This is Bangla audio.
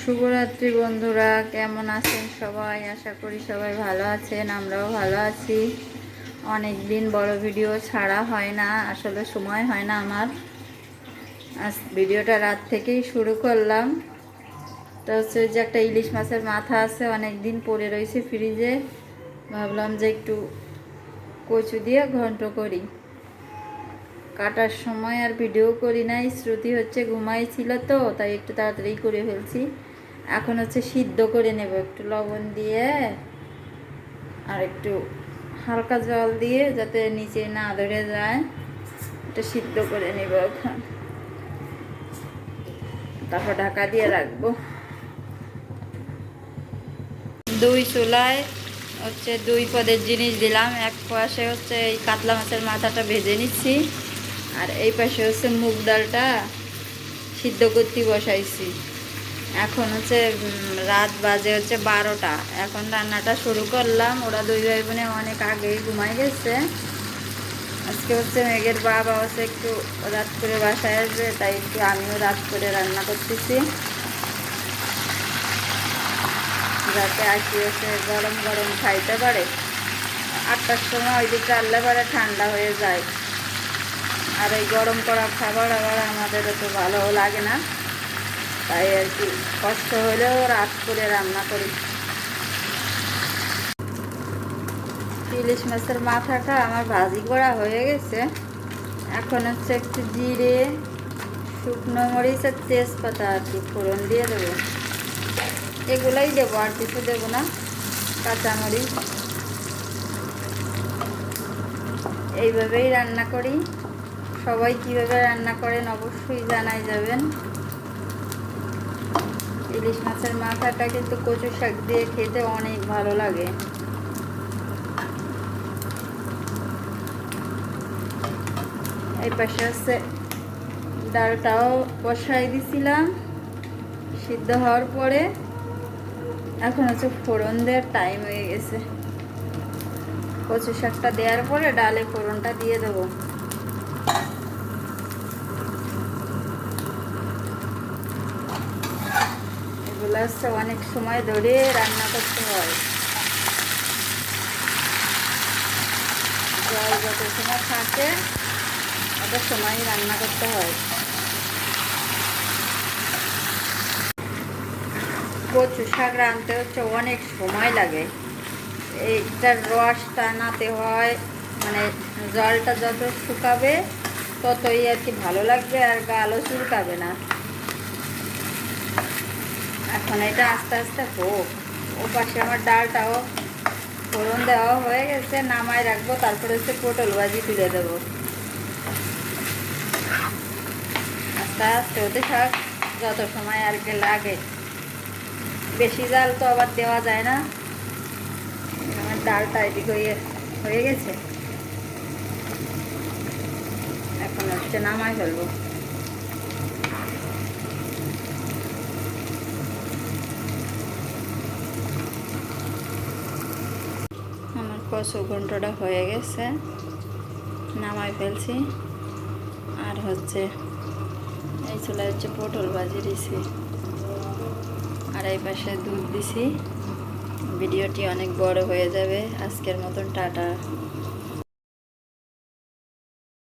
শুভরাত্রি বন্ধুরা, কেমন আছেন সবাই? আশা করি সবাই ভালো আছেন, আমরাও ভালো আছি। অনেক দিন বড় ভিডিও ছাড়া হয় না, আসলে সময় হয় না আমার। আজ ভিডিওটা রাত থেকেই শুরু করলাম। তো হচ্ছে যে একটা ইলিশ মাছের মাথা আছে, অনেক দিন পড়ে রয়েছে ফ্রিজে, ভাবলাম যে একটু কচু দিয়ে ঘন্ট করি। কাটার সময় আর ভিডিও করি নাই, শ্রুতি হচ্ছে ঘুমাইছিল, তো তাই একটু তাড়াতাড়ি করে ফেলছি। এখন হচ্ছে সিদ্ধ করে নেব একটু লবণ দিয়ে আর একটু হালকা জল দিয়ে, যাতে নিচে না ধরে যায়। এটা সিদ্ধ করে নেব এখন, তারপর ঢাকা দিয়ে রাখবো। দুই চুলায় হচ্ছে দুই পদের জিনিস দিলাম। এক পাশে হচ্ছে এই কাতলা মাছের মাথাটা ভেজে নিচ্ছি, আর এই পাশে হচ্ছে মুগ ডালটা সিদ্ধ করতে বসাইছি। এখন হচ্ছে রাত বাজে হচ্ছে 12টা। এখন রান্নাটা শুরু করলাম। ওরা দুই ভাই বোনে অনেক আগেই ঘুমাই গেছে। আজকে হচ্ছে মেঘের বাবা হচ্ছে একটু রাত করে বাসায় আসবে, তাই একটু আমিও রাত করে রান্না করতেছি, যাতে আসি হচ্ছে গরম গরম খাইতে পারে। 8টার সময় ওই দিকটা আনলে পরে ঠান্ডা হয়ে যায়, আর এই গরম করা খাবার আবার আমাদের তো ভালো লাগে না, তাই আর কি কষ্ট হলেও রাত করে রান্না করি। ইলিশ মাছের মাথাটা আমার ভাজি করা হয়ে গেছে। এখন হচ্ছে একটু জিরে, শুকনো মরিচ আর তেজপাতা আর কি ফোড়ন দিয়ে দেবো। এগুলাই দেবো, আর কিছু দেবো না। কাঁচামরিচ, এইভাবেই রান্না করি। সবাই কীভাবে রান্না করেন অবশ্যই জানাই যাবেন। ইলিশ মাছের মাথাটা কিন্তু কচু শাক দিয়ে খেতে অনেক ভালো লাগে। এই পাশে হচ্ছে ডালটাও বসাই দিছিলাম সিদ্ধ হওয়ার পরে। এখন হচ্ছে ফোড়ন দেওয়ার টাইম হয়ে গেছে। কচু শাকটা দেওয়ার পরে ডালে ফোড়নটা দিয়ে দেবো। এগুলো হচ্ছে অনেক সময় ধরে রান্না করতে হয়। জল যত সময় থাকে অত সময় রান্না করতে হয়। কচু শাক রাঁধতে হচ্ছে অনেক সময় লাগে। এইটার রস টানাতে হয়, মানে জলটা যত শুকাবে ততই আর কি ভালো লাগবে, আর গালও চুলকাবে না। এখন এটা আস্তে আস্তে হোক। ও পাশে আমার ডালটাও ফোড়ন দেওয়া হয়ে গেছে, নামায় রাখবো। তারপরে হচ্ছে পটল ভাজি তুলে দেবো। আস্তে আস্তে হতে থাক, যত সময় আর কি লাগে। বেশি জাল তো আবার দেওয়া যায় না। আমার ডালটা এদিকে হয়ে গেছে, এখন হচ্ছে নামায় ফেলবো। আমার কচু ঘন্টটা হয়ে গেছে, নামাই ফেলছি। আর হচ্ছে এই চুলায় হচ্ছে পটল ভাজি দিছি, আর এই পাশে দুধ দিছি। ভিডিওটি অনেক বড় হয়ে যাবে, আজকের মতন টাটা।